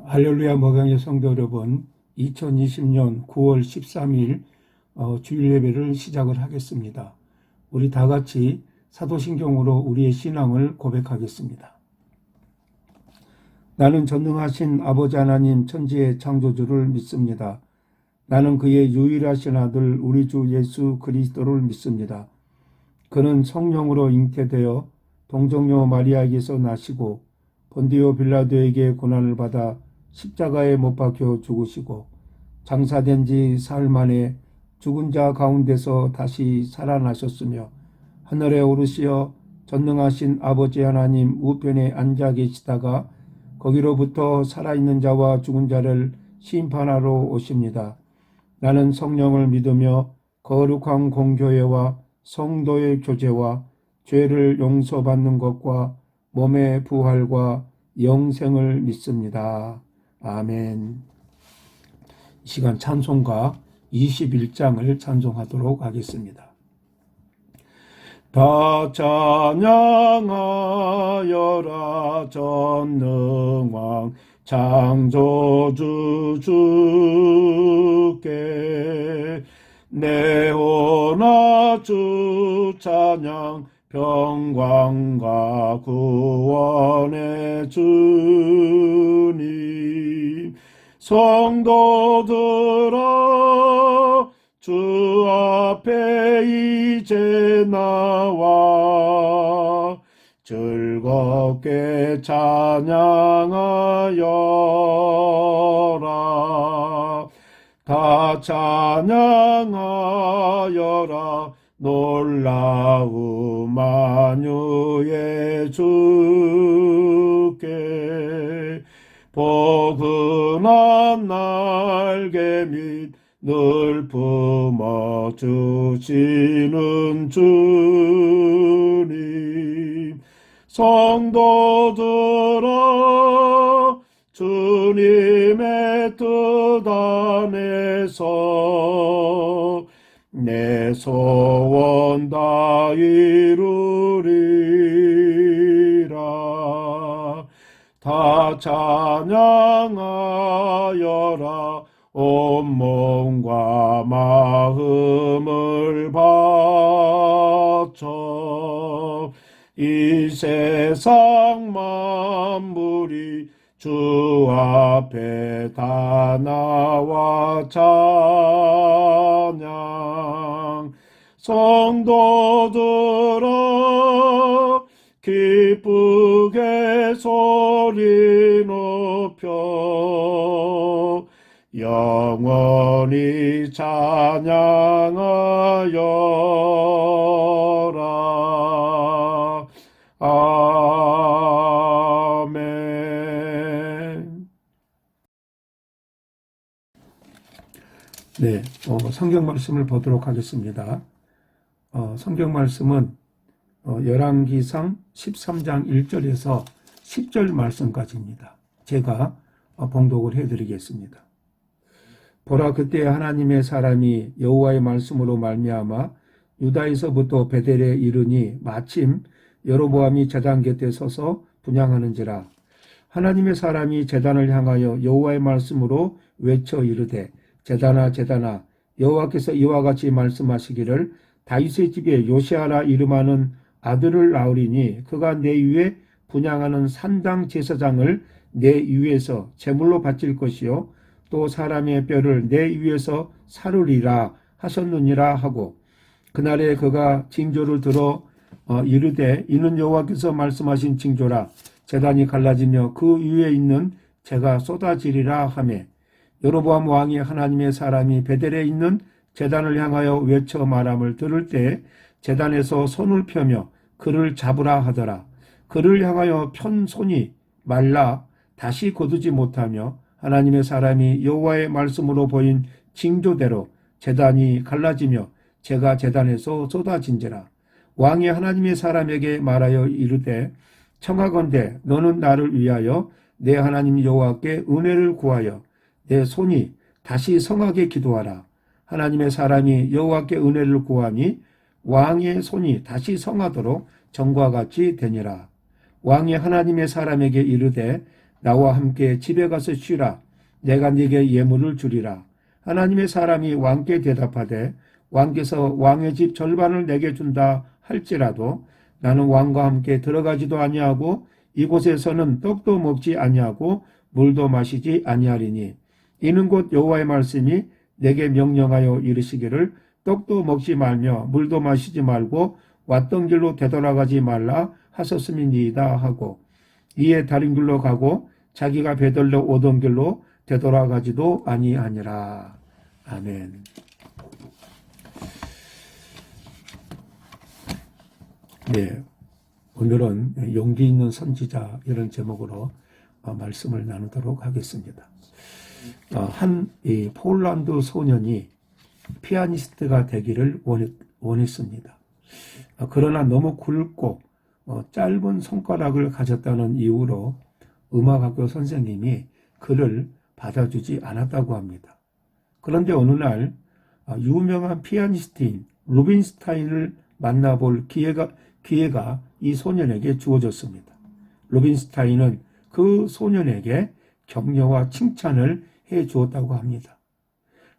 할렐루야 목양의 성도 여러분, 2020년 9월 13일 주일 예배를 시작을 하겠습니다. 우리 다 같이 사도신경으로 우리의 신앙을 고백하겠습니다. 나는 전능하신 아버지 하나님 천지의 창조주를 믿습니다. 나는 그의 유일하신 아들 우리 주 예수 그리스도를 믿습니다. 그는 성령으로 잉태되어 동정녀 마리아에게서 나시고 본디오 빌라도에게 고난을 받아 십자가에 못 박혀 죽으시고 장사된 지 사흘 만에 죽은 자 가운데서 다시 살아나셨으며 하늘에 오르시어 전능하신 아버지 하나님 우편에 앉아 계시다가 거기로부터 살아있는 자와 죽은 자를 심판하러 오십니다. 나는 성령을 믿으며 거룩한 공교회와 성도의 교제와 죄를 용서받는 것과 몸의 부활과 영생을 믿습니다. 아멘. 이 시간 찬송가 21장을 찬송하도록 하겠습니다. 다 찬양하여라 전능왕 창조주 주께 내오나 주 찬양 평강과 구원의 주님 성도들아 주 앞에 이제 나와 즐겁게 찬양하여라 다 찬양하여라 놀라운 만유의 주께 포근한 날개 및 늘 품어주시는 주님 성도들아 주님의 뜻 안에서 내 소원 다 이루리라 다 찬양하여라 온몸과 마음을 바쳐 이 세상 만물이 주 앞에 다 나와 찬양 성도들아 기쁘게 소리 높여 영원히 찬양하여라. 아멘. 네, 성경 말씀을 보도록 하겠습니다. 성경 말씀은 열왕기상 13장 1절에서 10절 말씀까지입니다. 제가 봉독을 해드리겠습니다. 보라, 그때 하나님의 사람이 여호와의 말씀으로 말미암아 유다에서부터 베델에 이르니 마침 여로보암이 제단 곁에 서서 분향하는지라. 하나님의 사람이 제단을 향하여 여호와의 말씀으로 외쳐 이르되 제단아 제단아 여호와께서 이와 같이 말씀하시기를 다윗의 집에 요시아라 이름하는 아들을 낳으리니 그가 내 위에 분향하는 산당 제사장을 내 위에서 제물로 바칠 것이요 또 사람의 뼈를 내 위에서 사르리라 하셨느니라 하고 그날에 그가 징조를 들어 이르되 이는 여호와께서 말씀하신 징조라 제단이 갈라지며 그 위에 있는 재가 쏟아지리라 하매 여로보암 왕이 하나님의 사람이 베델에 있는 제단을 향하여 외쳐 말함을 들을 때 제단에서 손을 펴며 그를 잡으라 하더라. 그를 향하여 편 손이 말라 다시 거두지 못하며 하나님의 사람이 여호와의 말씀으로 보인 징조대로 제단이 갈라지며 재가 제단에서 쏟아진지라. 왕이 하나님의 사람에게 말하여 이르되 청하건대 너는 나를 위하여 내 하나님 여호와께 은혜를 구하여 내 손이 다시 성하게 기도하라. 하나님의 사람이 여호와께 은혜를 구하니 왕의 손이 다시 성하도록 전과 같이 되니라. 왕이 하나님의 사람에게 이르되 나와 함께 집에 가서 쉬라. 내가 네게 예물을 주리라. 하나님의 사람이 왕께 대답하되 왕께서 왕의 집 절반을 내게 준다 할지라도 나는 왕과 함께 들어가지도 아니하고 이곳에서는 떡도 먹지 아니하고 물도 마시지 아니하리니 이는 곧 여호와의 말씀이 내게 명령하여 이르시기를 떡도 먹지 말며 물도 마시지 말고 왔던 길로 되돌아가지 말라 하셨음이니이다 하고 이에 다른 길로 가고 자기가 베들러 오던 길로 되돌아가지도 아니하니라. 아멘. 네, 오늘은 용기 있는 선지자 이런 제목으로 말씀을 나누도록 하겠습니다. 한 폴란드 소년이 피아니스트가 되기를 원했습니다. 그러나 너무 굵고 짧은 손가락을 가졌다는 이유로 음악학교 선생님이 그를 받아주지 않았다고 합니다. 그런데 어느 날 유명한 피아니스트인 루빈스타인을 만나볼 기회가 이 소년에게 주어졌습니다. 루빈스타인은 그 소년에게 격려와 칭찬을 해 주었다고 합니다.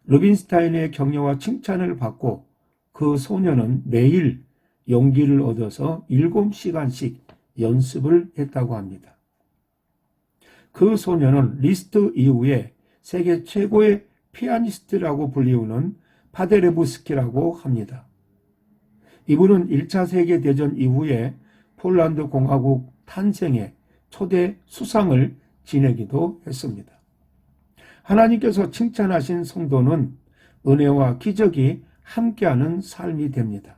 루빈스타인의 격려와 칭찬을 받고 그 소년은 매일 용기를 얻어서 7시간씩 연습을 했다고 합니다. 그 소년은 리스트 이후에 세계 최고의 피아니스트라고 불리우는 파데레부스키라고 합니다. 이분은 1차 세계대전 이후에 폴란드 공화국 탄생의 초대 수상을 지내기도 했습니다. 하나님께서 칭찬하신 성도는 은혜와 기적이 함께하는 삶이 됩니다.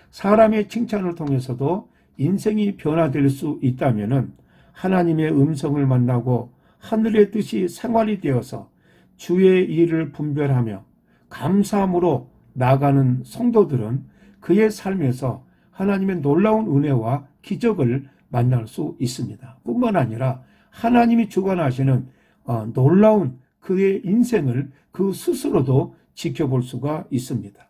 사람의 칭찬을 통해서도 인생이 변화될 수 있다면 하나님의 음성을 만나고 하늘의 뜻이 생활이 되어서 주의 일을 분별하며 감사함으로 나아가는 성도들은 그의 삶에서 하나님의 놀라운 은혜와 기적을 만날 수 있습니다. 뿐만 아니라 하나님이 주관하시는 놀라운 그의 인생을 그 스스로도 지켜볼 수가 있습니다.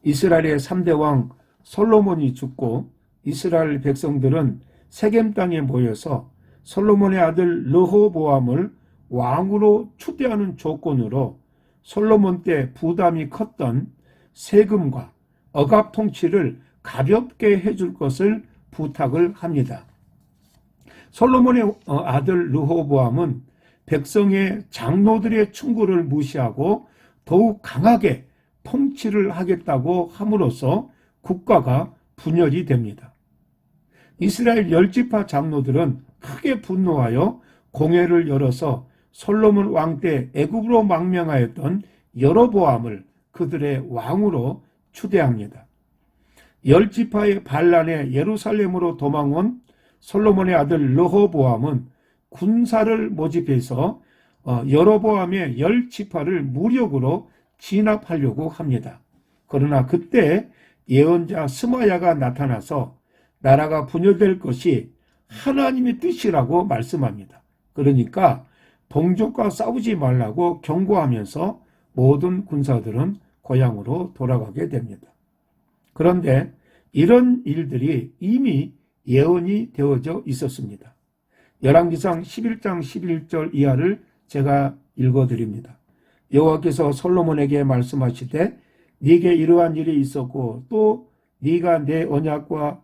이스라엘의 3대 왕 솔로몬이 죽고 이스라엘 백성들은 세겜 땅에 모여서 솔로몬의 아들 르호보암을 왕으로 추대하는 조건으로 솔로몬 때 부담이 컸던 세금과 억압 통치를 가볍게 해줄 것을 부탁을 합니다. 솔로몬의 아들 르호보암은 백성의 장로들의 충고를 무시하고 더욱 강하게 통치를 하겠다고 함으로써 국가가 분열이 됩니다. 이스라엘 10지파 장로들은 크게 분노하여 공회를 열어서 솔로몬 왕 때 애굽으로 망명하였던 여로보암을 그들의 왕으로 추대합니다. 10지파의 반란에 예루살렘으로 도망온 솔로몬의 아들 르호보암은 군사를 모집해서 여로보암의 10지파를 무력으로 진압하려고 합니다. 그러나 그때 예언자 스마야가 나타나서 나라가 분열될 것이 하나님의 뜻이라고 말씀합니다. 그러니까 동족과 싸우지 말라고 경고하면서 모든 군사들은 고향으로 돌아가게 됩니다. 그런데 이런 일들이 이미 예언이 되어져 있었습니다. 열왕기상 11장 11절 이하를 제가 읽어드립니다. 여호와께서 솔로몬에게 말씀하시되 네게 이러한 일이 있었고 또 네가 내 언약과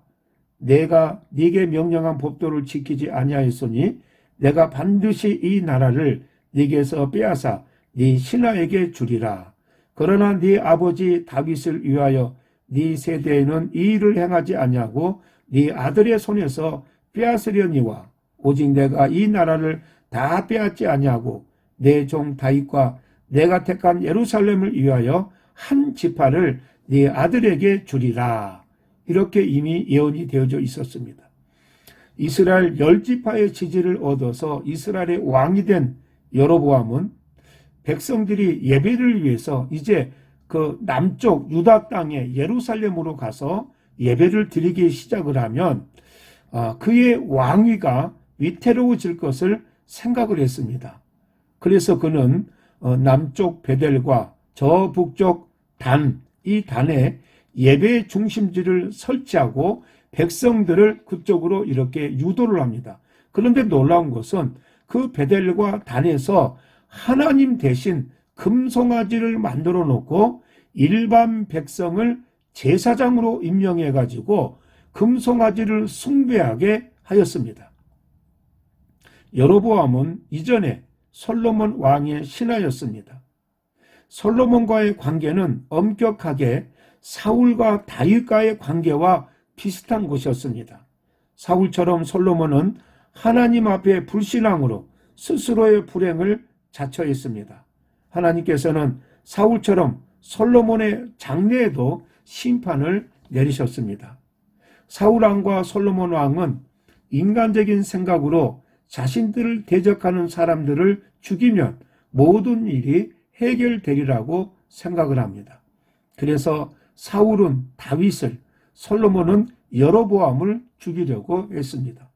내가 네게 명령한 법도를 지키지 아니하였으니 내가 반드시 이 나라를 네게서 빼앗아 네 신하에게 주리라. 그러나 네 아버지 다윗을 위하여 네 세대에는 이 일을 행하지 아니하고 네 아들의 손에서 빼앗으려니와 오직 내가 이 나라를 다 빼앗지 아니하고 내 종 다윗과 내가 택한 예루살렘을 위하여 한 지파를 네 아들에게 주리라. 이렇게 이미 예언이 되어져 있었습니다. 이스라엘 10지파의 지지를 얻어서 이스라엘의 왕이 된 여로보암은 백성들이 예배를 위해서 이제 그 남쪽 유다 땅의 예루살렘으로 가서 예배를 드리기 시작을 하면 그의 왕위가 위태로워질 것을 생각을 했습니다. 그래서 그는 남쪽 베델과 저 북쪽 단, 이 단에 예배 중심지를 설치하고 백성들을 그쪽으로 이렇게 유도를 합니다. 그런데 놀라운 것은 그 베델과 단에서 하나님 대신 금송아지를 만들어 놓고 일반 백성을 제사장으로 임명해 가지고 금송아지를 숭배하게 하였습니다. 여로보암은 이전에 솔로몬 왕의 신하였습니다. 솔로몬과의 관계는 엄격하게 사울과 다윗과의 관계와 비슷한 것이었습니다. 사울처럼 솔로몬은 하나님 앞에 불신앙으로 스스로의 불행을 자처했습니다. 하나님께서는 사울처럼 솔로몬의 장래에도 심판을 내리셨습니다. 사울 왕과 솔로몬 왕은 인간적인 생각으로 자신들을 대적하는 사람들을 죽이면 모든 일이 해결되리라고 생각을 합니다. 그래서 사울은 다윗을, 솔로몬은 여로보암을 죽이려고 했습니다.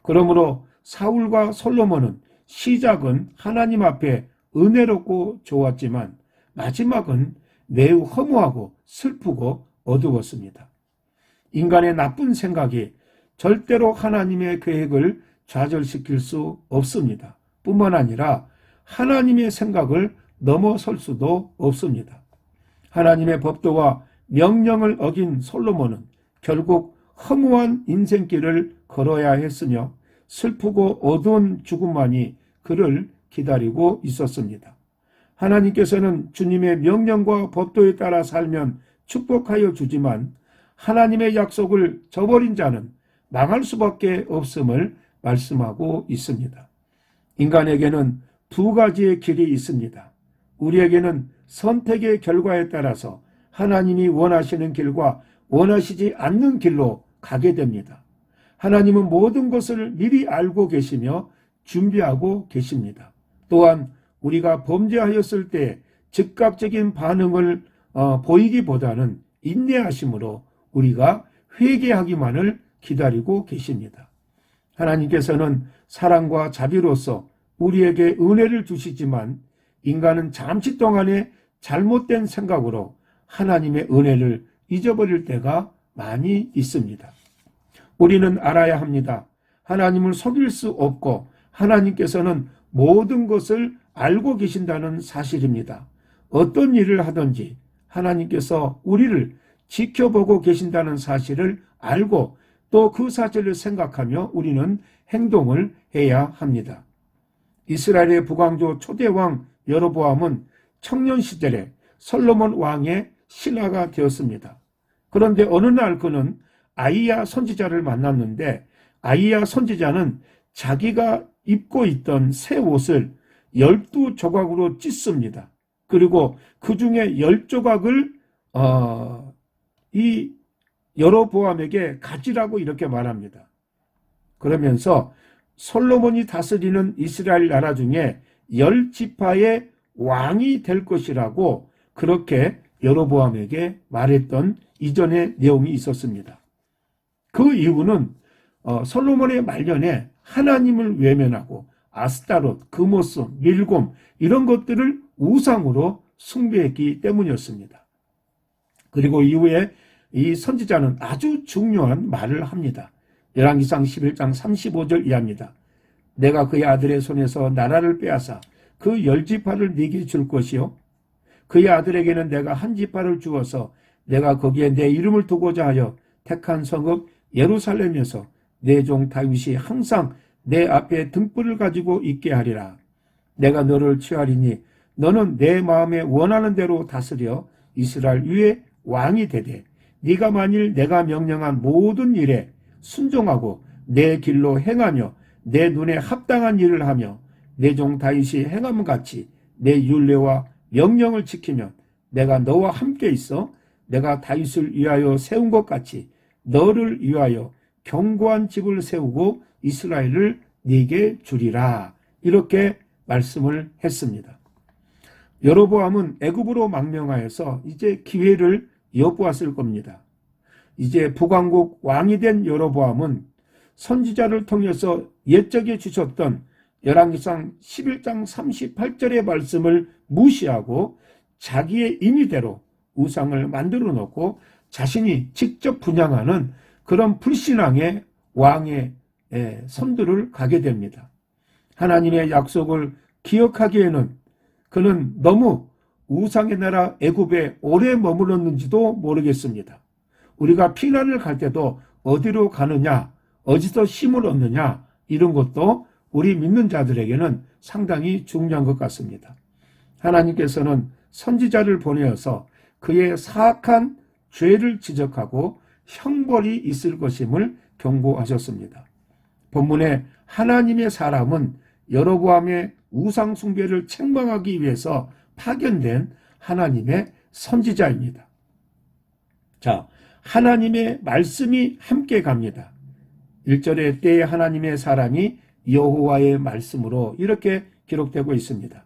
그러므로 사울과 솔로몬은 시작은 하나님 앞에 은혜롭고 좋았지만 마지막은 매우 허무하고 슬프고 어두웠습니다. 인간의 나쁜 생각이 절대로 하나님의 계획을 좌절시킬 수 없습니다. 뿐만 아니라 하나님의 생각을 넘어설 수도 없습니다. 하나님의 법도와 명령을 어긴 솔로몬은 결국 허무한 인생길을 걸어야 했으며 슬프고 어두운 죽음만이 그를 기다리고 있었습니다. 하나님께서는 주님의 명령과 법도에 따라 살면 축복하여 주지만 하나님의 약속을 저버린 자는 망할 수밖에 없음을 말씀하고 있습니다. 인간에게는 두 가지의 길이 있습니다. 우리에게는 선택의 결과에 따라서 하나님이 원하시는 길과 원하시지 않는 길로 가게 됩니다. 하나님은 모든 것을 미리 알고 계시며 준비하고 계십니다. 또한 우리가 범죄하였을 때 즉각적인 반응을 보이기보다는 인내하심으로 우리가 회개하기만을 기다리고 계십니다. 하나님께서는 사랑과 자비로서 우리에게 은혜를 주시지만 인간은 잠시 동안의 잘못된 생각으로 하나님의 은혜를 잊어버릴 때가 많이 있습니다. 우리는 알아야 합니다. 하나님을 속일 수 없고 하나님께서는 모든 것을 알고 계신다는 사실입니다. 어떤 일을 하든지 하나님께서 우리를 지켜보고 계신다는 사실을 알고 또 그 사실을 생각하며 우리는 행동을 해야 합니다. 이스라엘의 북왕조 초대왕 여로보암은 청년 시절에 솔로몬 왕의 신하가 되었습니다. 그런데 어느 날 그는 아히야 선지자를 만났는데 아히야 선지자는 자기가 입고 있던 새 옷을 12조각으로 찢습니다. 그리고 그 중에 10조각을 이 여로보암에게 가지라고 이렇게 말합니다. 그러면서 솔로몬이 다스리는 이스라엘 나라 중에 10지파의 왕이 될 것이라고 그렇게 여로보암에게 말했던 이전의 내용이 있었습니다. 그 이유는 솔로몬의 말년에 하나님을 외면하고 아스타롯, 금오스, 밀곰 이런 것들을 우상으로 숭배했기 때문이었습니다. 그리고 이후에 이 선지자는 아주 중요한 말을 합니다. 열왕기상 11장 35절 이하입니다. 내가 그의 아들의 손에서 나라를 빼앗아 그 10지파를 네게 줄 것이요 그의 아들에게는 내가 한 지파를 주어서 내가 거기에 내 이름을 두고자 하여 택한 성읍 예루살렘에서 내 종 다윗이 항상 내 앞에 등불을 가지고 있게 하리라. 내가 너를 취하리니 너는 내 마음에 원하는 대로 다스려 이스라엘 위에 왕이 되되 네가 만일 내가 명령한 모든 일에 순종하고 내 길로 행하며 내 눈에 합당한 일을 하며 내 종 다윗이 행함 같이 내 율례와 명령을 지키면 내가 너와 함께 있어 내가 다윗을 위하여 세운 것 같이 너를 위하여 견고한 집을 세우고 이스라엘을 네게 주리라. 이렇게 말씀을 했습니다. 여로보암은 애굽으로 망명하여서 이제 기회를 엿보았을 겁니다. 이제 북왕국 왕이 된 여로보암은 선지자를 통해서 옛적에 주셨던 열왕기상 11장 38절의 말씀을 무시하고 자기의 임의대로 우상을 만들어 놓고 자신이 직접 분양하는 그런 불신앙의 왕의 선두를 가게 됩니다. 하나님의 약속을 기억하기에는 그는 너무 우상의 나라 애굽에 오래 머물렀는지도 모르겠습니다. 우리가 피난을 갈 때도 어디로 가느냐, 어디서 힘을 얻느냐 이런 것도 우리 믿는 자들에게는 상당히 중요한 것 같습니다. 하나님께서는 선지자를 보내어서 그의 사악한 죄를 지적하고 형벌이 있을 것임을 경고하셨습니다. 본문에 하나님의 사람은 여로보암의 우상 숭배를 책망하기 위해서 파견된 하나님의 선지자입니다. 자, 하나님의 말씀이 함께 갑니다. 1절에 때에 하나님의 사람이 여호와의 말씀으로 이렇게 기록되고 있습니다.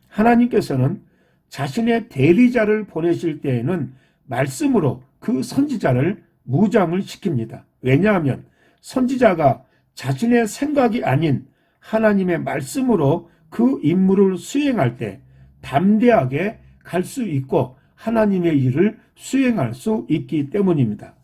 하나님께서는 자신의 대리자를 보내실 때에는 말씀으로 그 선지자를 무장을 시킵니다. 왜냐하면 선지자가 자신의 생각이 아닌 하나님의 말씀으로 그 임무를 수행할 때 담대하게 갈 수 있고 하나님의 일을 수행할 수 있기 때문입니다.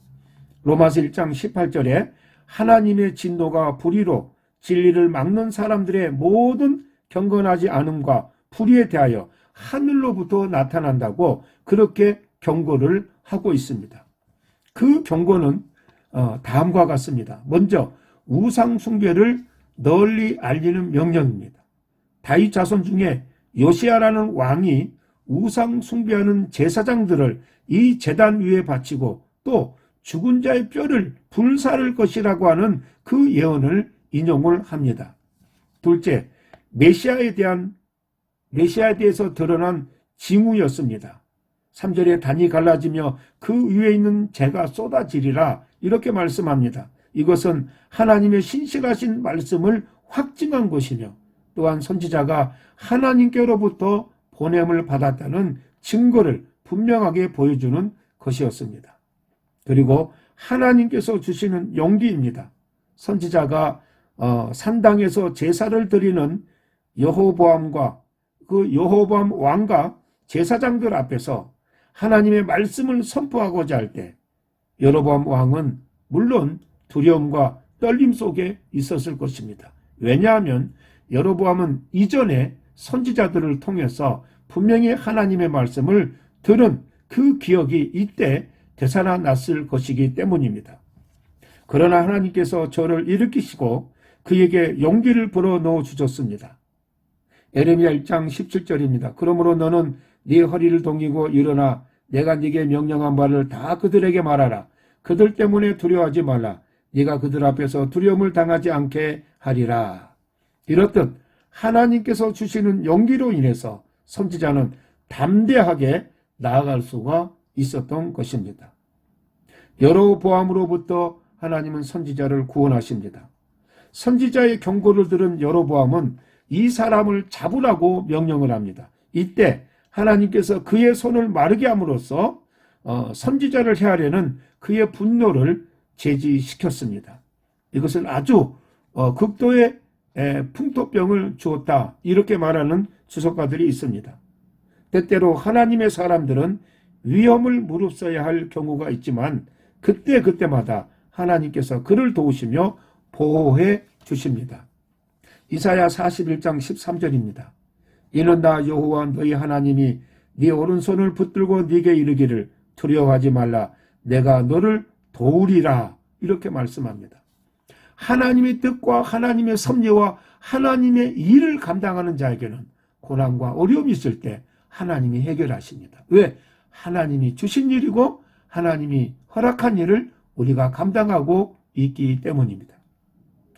로마서 1장 18절에 하나님의 진노가 불의로 진리를 막는 사람들의 모든 경건하지 않음과 불의에 대하여 하늘로부터 나타난다고 그렇게 경고를 하고 있습니다. 그 경고는 다음과 같습니다. 먼저 우상 숭배를 널리 알리는 명령입니다. 다윗 자손 중에 요시야라는 왕이 우상 숭배하는 제사장들을 이 제단 위에 바치고 또 죽은 자의 뼈를 불사를 것이라고 하는 그 예언을 인용을 합니다. 둘째, 메시아에 대해서 드러난 징후였습니다. 3절에 단이 갈라지며 그 위에 있는 재가 쏟아지리라 이렇게 말씀합니다. 이것은 하나님의 신실하신 말씀을 확증한 것이며 또한 선지자가 하나님께로부터 보냄을 받았다는 증거를 분명하게 보여주는 것이었습니다. 그리고 하나님께서 주시는 용기입니다. 선지자가 산당에서 제사를 드리는 여호보암과 그 여호보암 왕과 제사장들 앞에서 하나님의 말씀을 선포하고자 할 때 여로보암 왕은 물론 두려움과 떨림 속에 있었을 것입니다. 왜냐하면 여로보암은 이전에 선지자들을 통해서 분명히 하나님의 말씀을 들은 그 기억이 이때 되살아났을 것이기 때문입니다. 그러나 하나님께서 저를 일으키시고 그에게 용기를 불어넣어 주셨습니다. 에레미야 1장 17절입니다. 그러므로 너는 네 허리를 동이고 일어나 내가 네게 명령한 바를 다 그들에게 말하라. 그들 때문에 두려워하지 말라. 네가 그들 앞에서 두려움을 당하지 않게 하리라. 이렇듯 하나님께서 주시는 용기로 인해서 선지자는 담대하게 나아갈 수가 있었던 것입니다. 여로보암으로부터 하나님은 선지자를 구원하십니다. 선지자의 경고를 들은 여로보암은 이 사람을 잡으라고 명령을 합니다. 이때 하나님께서 그의 손을 마르게 함으로써 선지자를 헤아려는 그의 분노를 제지시켰습니다. 이것은 아주 극도의 풍토병을 주었다 이렇게 말하는 주석가들이 있습니다. 때때로 하나님의 사람들은 위험을 무릅써야 할 경우가 있지만 그때마다 하나님께서 그를 도우시며 보호해 주십니다. 이사야 41장 13절입니다. 이는 나 여호와 너희 하나님이 네 오른손을 붙들고 네게 이르기를 두려워하지 말라 내가 너를 도우리라 이렇게 말씀합니다. 하나님의 뜻과 하나님의 섭리와 하나님의 일을 감당하는 자에게는 고난과 어려움이 있을 때 하나님이 해결하십니다. 왜? 하나님이 주신 일이고 하나님이 허락한 일을 우리가 감당하고 있기 때문입니다.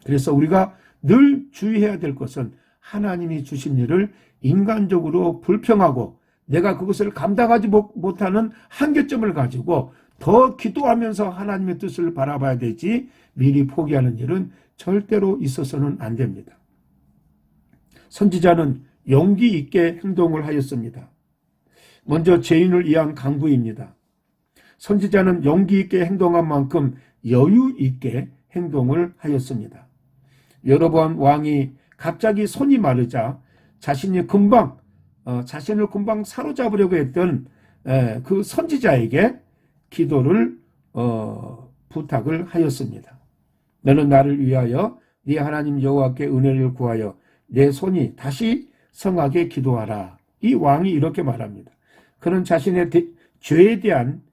그래서 우리가 늘 주의해야 될 것은 하나님이 주신 일을 인간적으로 불평하고 내가 그것을 감당하지 못하는 한계점을 가지고 더 기도하면서 하나님의 뜻을 바라봐야 되지 미리 포기하는 일은 절대로 있어서는 안 됩니다. 선지자는 용기 있게 행동을 하였습니다. 먼저 죄인을 위한 강구입니다. 선지자는 용기 있게 행동한 만큼 여유 있게 행동을 하였습니다. 여로보암 왕이 갑자기 손이 마르자 자신을 금방 사로잡으려고 했던 그 선지자에게 기도를 부탁을 하였습니다. 너는 나를 위하여 네 하나님 여호와께 은혜를 구하여 내 손이 다시 성하게 기도하라. 이 왕이 이렇게 말합니다. 그는 자신의 죄에 대한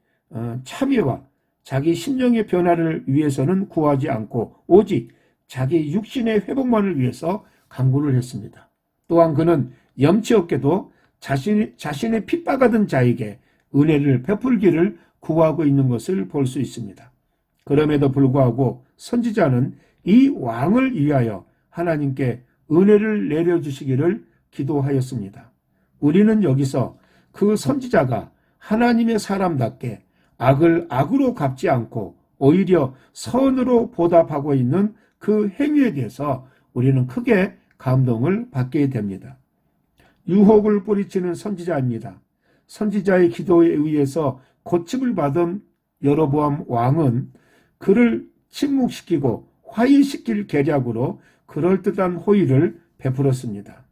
참회와 자기 심령의 변화를 위해서는 구하지 않고 오직 자기 육신의 회복만을 위해서 간구를 했습니다. 또한 그는 염치 없게도 자신의 핍박하던 자에게 은혜를 베풀기를 구하고 있는 것을 볼 수 있습니다. 그럼에도 불구하고 선지자는 이 왕을 위하여 하나님께 은혜를 내려주시기를 기도하였습니다. 우리는 여기서 그 선지자가 하나님의 사람답게 악을 악으로 갚지 않고 오히려 선으로 보답하고 있는 그 행위에 대해서 우리는 크게 감동을 받게 됩니다. 유혹을 뿌리치는 선지자입니다. 선지자의 기도에 의해서 고침을 받은 여로보암 왕은 그를 침묵시키고 화해시킬 계략으로 그럴듯한 호의를 베풀었습니다.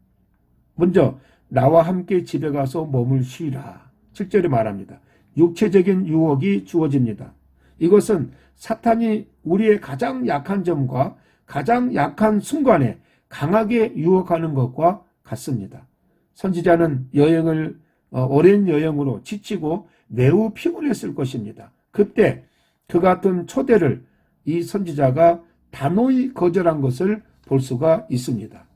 먼저 나와 함께 집에 가서 몸을 쉬라. 7절에 말합니다. 육체적인 유혹이 주어집니다. 이것은 사탄이 우리의 가장 약한 점과 가장 약한 순간에 강하게 유혹하는 것과 같습니다. 선지자는 오랜 여행으로 지치고 매우 피곤했을 것입니다. 그때 그 같은 초대를 이 선지자가 단호히 거절한 것을 볼 수가 있습니다.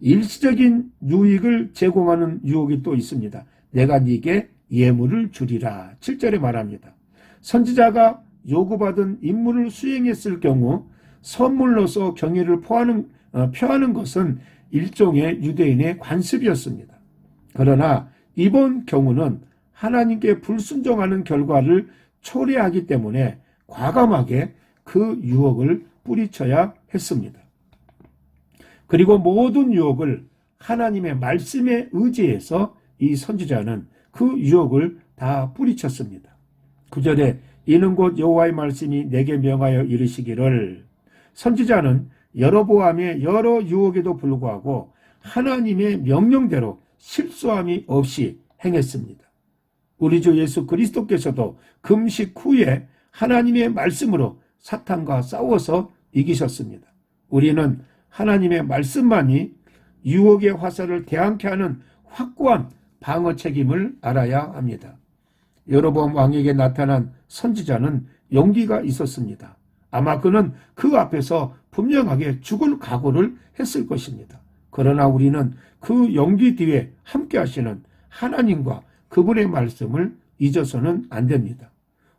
일시적인 유익을 제공하는 유혹이 또 있습니다. 내가 네게 예물을 주리라. 7절에 말합니다. 선지자가 요구받은 임무를 수행했을 경우 선물로서 경의를 표하는 것은 일종의 유대인의 관습이었습니다. 그러나 이번 경우는 하나님께 불순종하는 결과를 초래하기 때문에 과감하게 그 유혹을 뿌리쳐야 했습니다. 그리고 모든 유혹을 하나님의 말씀에 의지해서 이 선지자는 그 유혹을 다 뿌리쳤습니다. 9절에 이는 곧 여호와의 말씀이 내게 명하여 이르시기를. 선지자는 여로보암의 여러 유혹에도 불구하고 하나님의 명령대로 실수함이 없이 행했습니다. 우리 주 예수 그리스도께서도 금식 후에 하나님의 말씀으로 사탄과 싸워서 이기셨습니다. 우리는 하나님의 말씀만이 유혹의 화살을 대항케 하는 확고한 방어 책임을 알아야 합니다. 여로보암 왕에게 나타난 선지자는 용기가 있었습니다. 아마 그는 그 앞에서 분명하게 죽을 각오를 했을 것입니다. 그러나 우리는 그 용기 뒤에 함께 하시는 하나님과 그분의 말씀을 잊어서는 안 됩니다.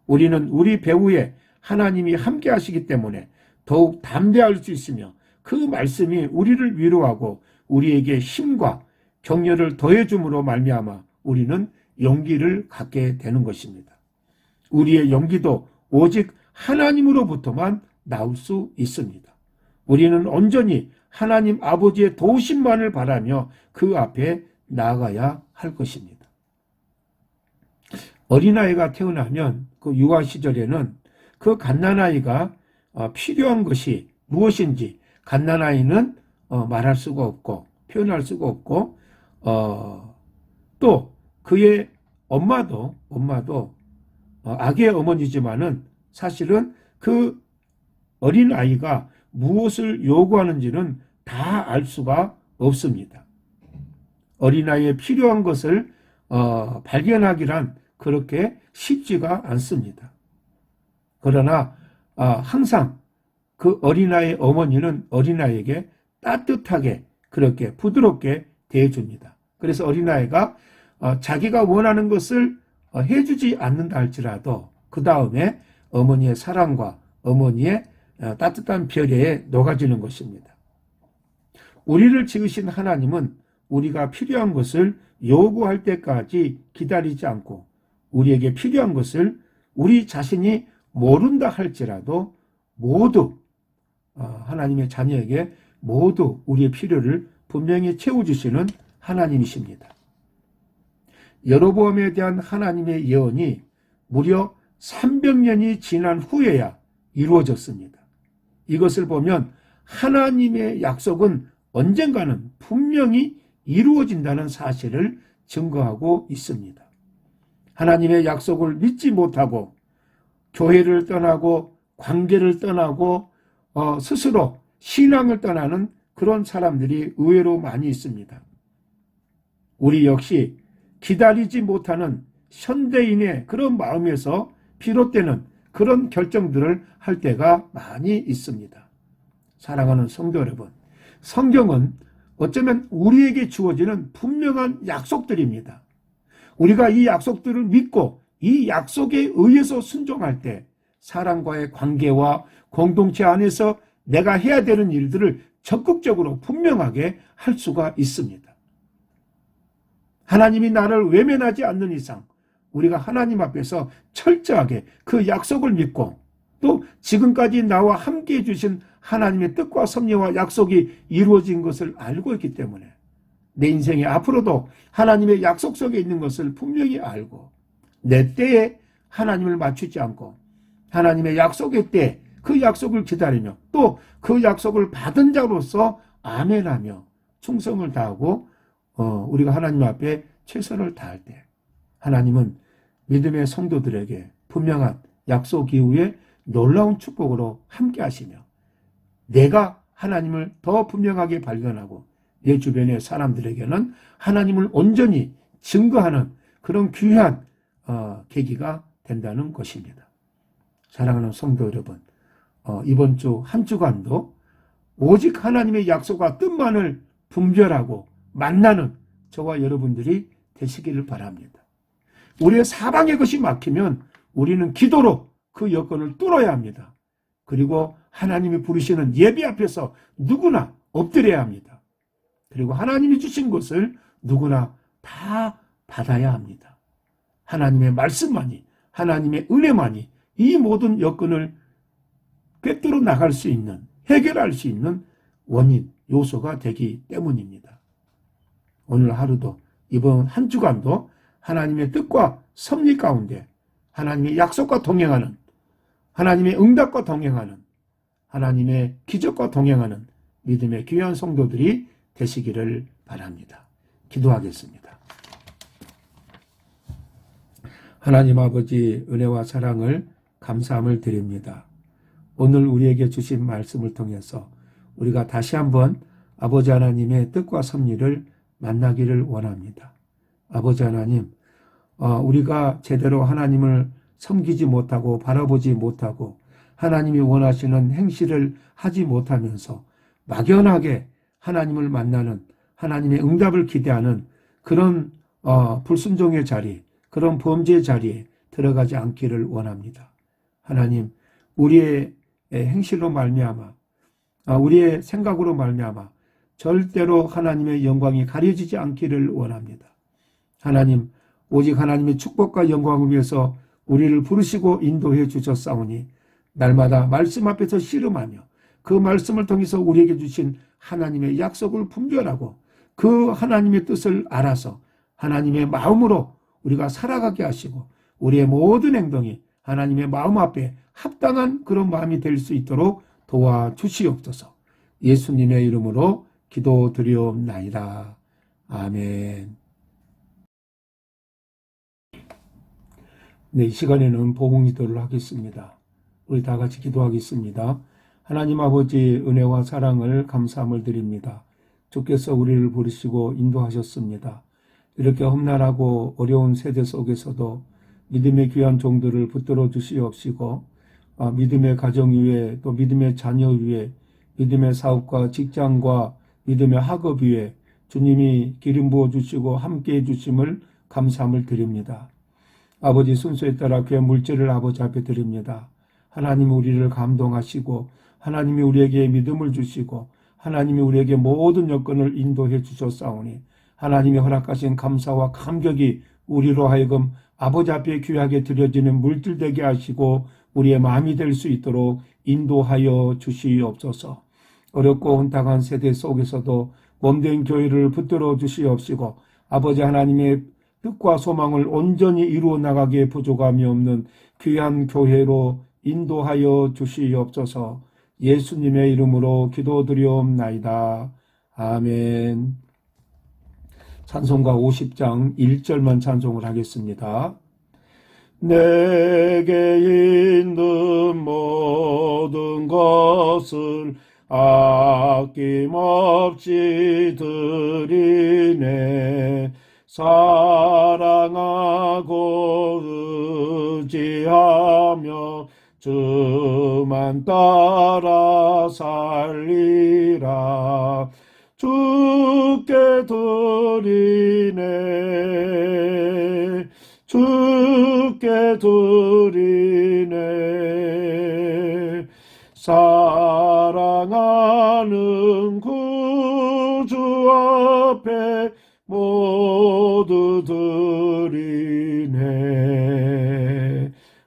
우리는 우리 배후에 하나님이 함께 하시기 때문에 더욱 담대할 수 있으며 그 말씀이 우리를 위로하고 우리에게 힘과 격려를 더해줌으로 말미암아 우리는 용기를 갖게 되는 것입니다. 우리의 용기도 오직 하나님으로부터만 나올 수 있습니다. 우리는 온전히 하나님 아버지의 도우심만을 바라며 그 앞에 나아가야 할 것입니다. 어린아이가 태어나면 그 유아 시절에는 그 갓난아이가 필요한 것이 무엇인지 갓난아이는 말할 수가 없고 표현할 수가 없고 또 그의 엄마도 악의 어머니지만은 사실은 그 어린아이가 무엇을 요구하는지는 다 알 수가 없습니다. 어린아이의 필요한 것을 발견하기란 그렇게 쉽지가 않습니다. 그러나 항상 그 어린아이의 어머니는 어린아이에게 따뜻하게 그렇게 부드럽게 대해줍니다. 그래서 어린아이가 자기가 원하는 것을 해주지 않는다 할지라도 그 다음에 어머니의 사랑과 어머니의 따뜻한 배려에 녹아지는 것입니다. 우리를 지으신 하나님은 우리가 필요한 것을 요구할 때까지 기다리지 않고 우리에게 필요한 것을 우리 자신이 모른다 할지라도 모두 하나님의 자녀에게 모두 우리의 필요를 분명히 채워주시는 하나님이십니다. 여로보암에 대한 하나님의 예언이 무려 300년이 지난 후에야 이루어졌습니다. 이것을 보면 하나님의 약속은 언젠가는 분명히 이루어진다는 사실을 증거하고 있습니다. 하나님의 약속을 믿지 못하고 교회를 떠나고 관계를 떠나고 스스로 신앙을 떠나는 그런 사람들이 의외로 많이 있습니다. 우리 역시 기다리지 못하는 현대인의 그런 마음에서 비롯되는 그런 결정들을 할 때가 많이 있습니다. 사랑하는 성도 여러분, 성경은 어쩌면 우리에게 주어지는 분명한 약속들입니다. 우리가 이 약속들을 믿고 이 약속에 의해서 순종할 때 사람과의 관계와 공동체 안에서 내가 해야 되는 일들을 적극적으로 분명하게 할 수가 있습니다. 하나님이 나를 외면하지 않는 이상 우리가 하나님 앞에서 철저하게 그 약속을 믿고 또 지금까지 나와 함께해 주신 하나님의 뜻과 섭리와 약속이 이루어진 것을 알고 있기 때문에 내 인생에 앞으로도 하나님의 약속 속에 있는 것을 분명히 알고 내 때에 하나님을 맞추지 않고 하나님의 약속의 때에 그 약속을 기다리며 또 그 약속을 받은 자로서 아멘하며 충성을 다하고 우리가 하나님 앞에 최선을 다할 때 하나님은 믿음의 성도들에게 분명한 약속 이후에 놀라운 축복으로 함께 하시며 내가 하나님을 더 분명하게 발견하고 내 주변의 사람들에게는 하나님을 온전히 증거하는 그런 귀한 계기가 된다는 것입니다. 사랑하는 성도 여러분, 이번 주 한 주간도 오직 하나님의 약속과 뜻만을 분별하고 만나는 저와 여러분들이 되시기를 바랍니다. 우리의 사방의 것이 막히면 우리는 기도로 그 여건을 뚫어야 합니다. 그리고 하나님이 부르시는 예배 앞에서 누구나 엎드려야 합니다. 그리고 하나님이 주신 것을 누구나 다 받아야 합니다. 하나님의 말씀만이, 하나님의 은혜만이 이 모든 여건을 꿰뚫어 나갈 수 있는, 해결할 수 있는 원인, 요소가 되기 때문입니다. 오늘 하루도 이번 한 주간도 하나님의 뜻과 섭리 가운데 하나님의 약속과 동행하는, 하나님의 응답과 동행하는, 하나님의 기적과 동행하는 믿음의 귀한 성도들이 되시기를 바랍니다. 기도하겠습니다. 하나님 아버지 은혜와 사랑을 감사함을 드립니다. 오늘 우리에게 주신 말씀을 통해서 우리가 다시 한번 아버지 하나님의 뜻과 섭리를 만나기를 원합니다. 아버지 하나님, 우리가 제대로 하나님을 섬기지 못하고 바라보지 못하고 하나님이 원하시는 행실을 하지 못하면서 막연하게 하나님을 만나는 하나님의 응답을 기대하는 그런 불순종의 자리, 그런 범죄의 자리에 들어가지 않기를 원합니다. 하나님, 우리의 행실로 말미암아 우리의 생각으로 말미암아 절대로 하나님의 영광이 가려지지 않기를 원합니다. 하나님, 오직 하나님의 축복과 영광을 위해서 우리를 부르시고 인도해 주셨사오니 날마다 말씀 앞에서 씨름하며 그 말씀을 통해서 우리에게 주신 하나님의 약속을 분별하고 그 하나님의 뜻을 알아서 하나님의 마음으로 우리가 살아가게 하시고 우리의 모든 행동이 하나님의 마음 앞에 합당한 그런 마음이 될 수 있도록 도와주시옵소서. 예수님의 이름으로 기도드리옵나이다. 아멘. 네, 이 시간에는 복음기도를 하겠습니다. 우리 다 같이 기도하겠습니다. 하나님 아버지 은혜와 사랑을 감사함을 드립니다. 주께서 우리를 부르시고 인도하셨습니다. 이렇게 험난하고 어려운 세대 속에서도 믿음의 귀한 종들을 붙들어 주시옵시고 믿음의 가정 위에, 또 믿음의 자녀 위에, 믿음의 사업과 직장과 믿음의 학업 위에 주님이 기름 부어 주시고 함께해 주심을 감사함을 드립니다. 아버지 순서에 따라 그의 물질을 아버지 앞에 드립니다. 하나님이 우리를 감동하시고 하나님이 우리에게 믿음을 주시고 하나님이 우리에게 모든 여건을 인도해 주셨사오니 하나님이 허락하신 감사와 감격이 우리로 하여금 아버지 앞에 귀하게 드려지는 물질 되게 하시고 우리의 마음이 될 수 있도록 인도하여 주시옵소서. 어렵고 혼탁한 세대 속에서도 몸된 교회를 붙들어 주시옵시고 아버지 하나님의 뜻과 소망을 온전히 이루어 나가기에 부족함이 없는 귀한 교회로 인도하여 주시옵소서. 예수님의 이름으로 기도드리옵나이다. 아멘. 찬송가 50장 1절만 찬송을 하겠습니다. 내게 있는 모든 것을 아낌없이 드리네. 사랑하고 의지하며 주만 따라 살리라. 주께 드리네. 주께 드리네. 사랑하는 구주 앞에 모두 드리네.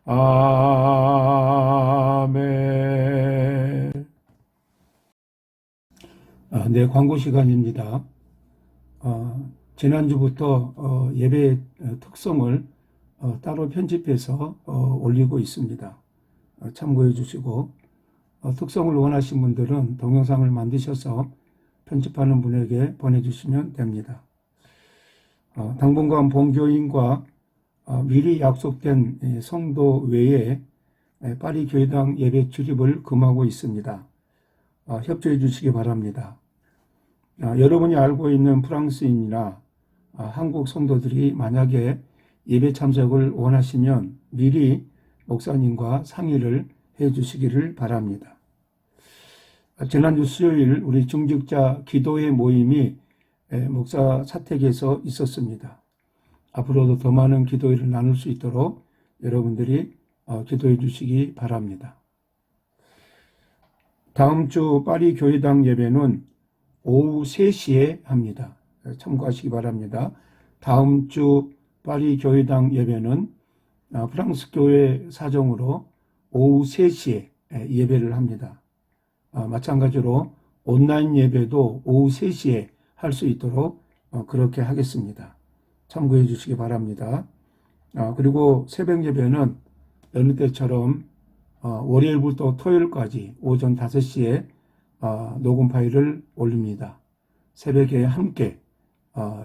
아멘. 네, 광고 시간입니다. 지난주부터 예배 특성을 따로 편집해서 올리고 있습니다. 참고해 주시고 특성을 원하신 분들은 동영상을 만드셔서 편집하는 분에게 보내주시면 됩니다. 당분간 본교인과 미리 약속된 성도 외에 파리 교회당 예배 출입을 금하고 있습니다. 협조해 주시기 바랍니다. 여러분이 알고 있는 프랑스인이나 한국 성도들이 만약에 예배 참석을 원하시면 미리 목사님과 상의를 해 주시기를 바랍니다. 지난주 수요일 우리 중직자 기도회 모임이 목사 사택에서 있었습니다. 앞으로도 더 많은 기도회를 나눌 수 있도록 여러분들이 기도해 주시기 바랍니다. 다음 주 파리 교회당 예배는 오후 3시에 합니다. 참고하시기 바랍니다. 다음 주 파리 교회당 예배는 프랑스 교회 사정으로 오후 3시에 예배를 합니다. 마찬가지로 온라인 예배도 오후 3시에 할 수 있도록 그렇게 하겠습니다. 참고해 주시기 바랍니다. 그리고 새벽 예배는 여느 때처럼 월요일부터 토요일까지 오전 5시에 녹음 파일을 올립니다. 새벽에 함께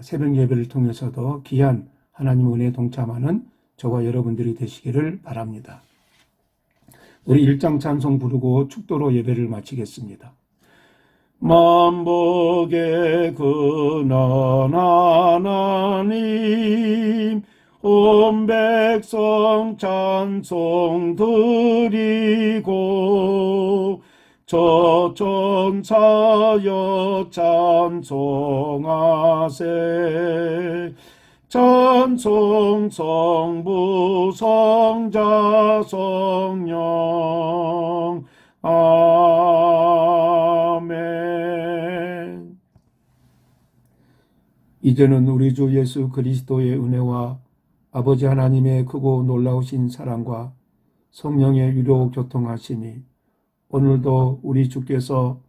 새벽 예배를 통해서도 귀한 하나님 은혜에 동참하는 저와 여러분들이 되시기를 바랍니다. 우리 일장 찬송 부르고 축도로 예배를 마치겠습니다. 만복의 근원 하나님 온 백성 찬송 드리고 저천사여 찬송하세. 찬송 성부 성자 성령 아멘. 이제는 우리 주 예수 그리스도의 은혜와 아버지 하나님의 크고 놀라우신 사랑과 성령의 위로 교통하시니 오늘도 우리 주께서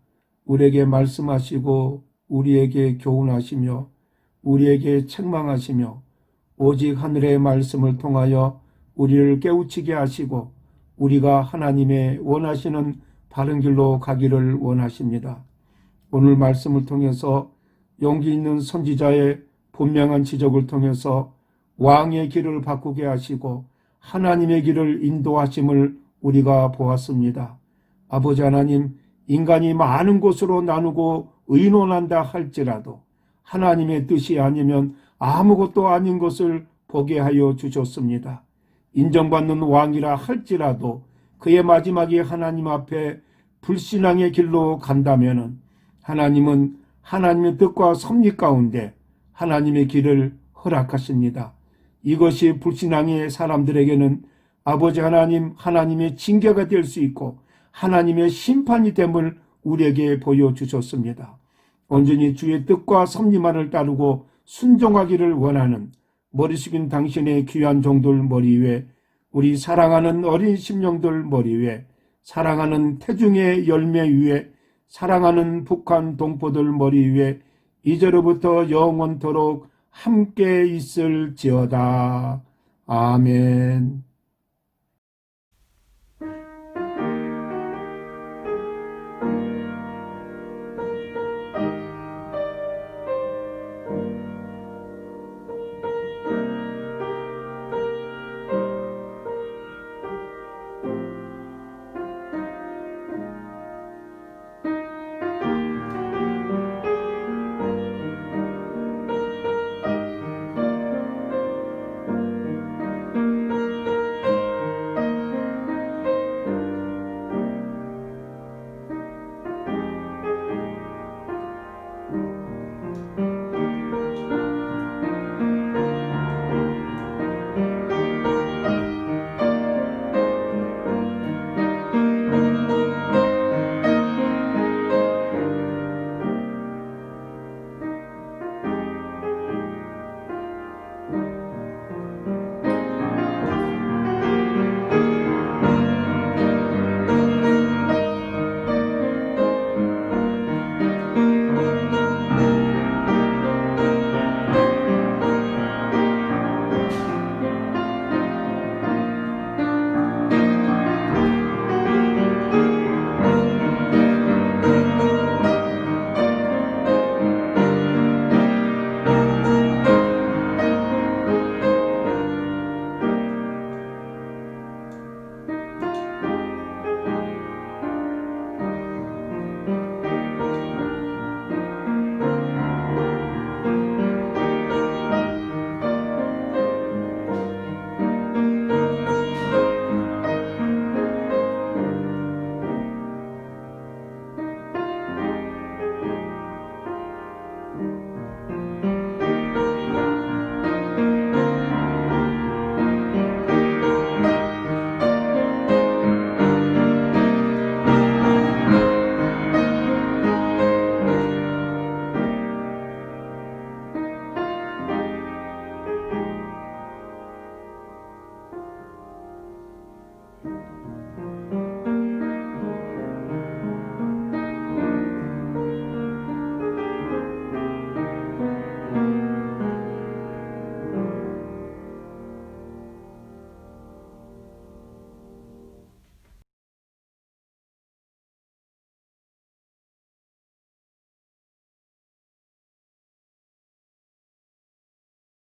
우리에게 말씀하시고 우리에게 교훈하시며 우리에게 책망하시며 오직 하늘의 말씀을 통하여 우리를 깨우치게 하시고 우리가 하나님의 원하시는 바른 길로 가기를 원하십니다. 오늘 말씀을 통해서 용기 있는 선지자의 분명한 지적을 통해서 왕의 길을 바꾸게 하시고 하나님의 길을 인도하심을 우리가 보았습니다. 아버지 하나님, 인간이 많은 곳으로 나누고 의논한다 할지라도 하나님의 뜻이 아니면 아무것도 아닌 것을 보게 하여 주셨습니다. 인정받는 왕이라 할지라도 그의 마지막이 하나님 앞에 불신앙의 길로 간다면은 하나님은 하나님의 뜻과 섭리 가운데 하나님의 길을 허락하십니다. 이것이 불신앙의 사람들에게는 아버지 하나님, 하나님의 징계가 될 수 있고 하나님의 심판이 됨을 우리에게 보여주셨습니다. 온전히 주의 뜻과 섭리만을 따르고 순종하기를 원하는 머리 숙인 당신의 귀한 종들 머리 위에, 우리 사랑하는 어린 심령들 머리 위에, 사랑하는 태중의 열매 위에, 사랑하는 북한 동포들 머리 위에 이제로부터 영원토록 함께 있을지어다. 아멘.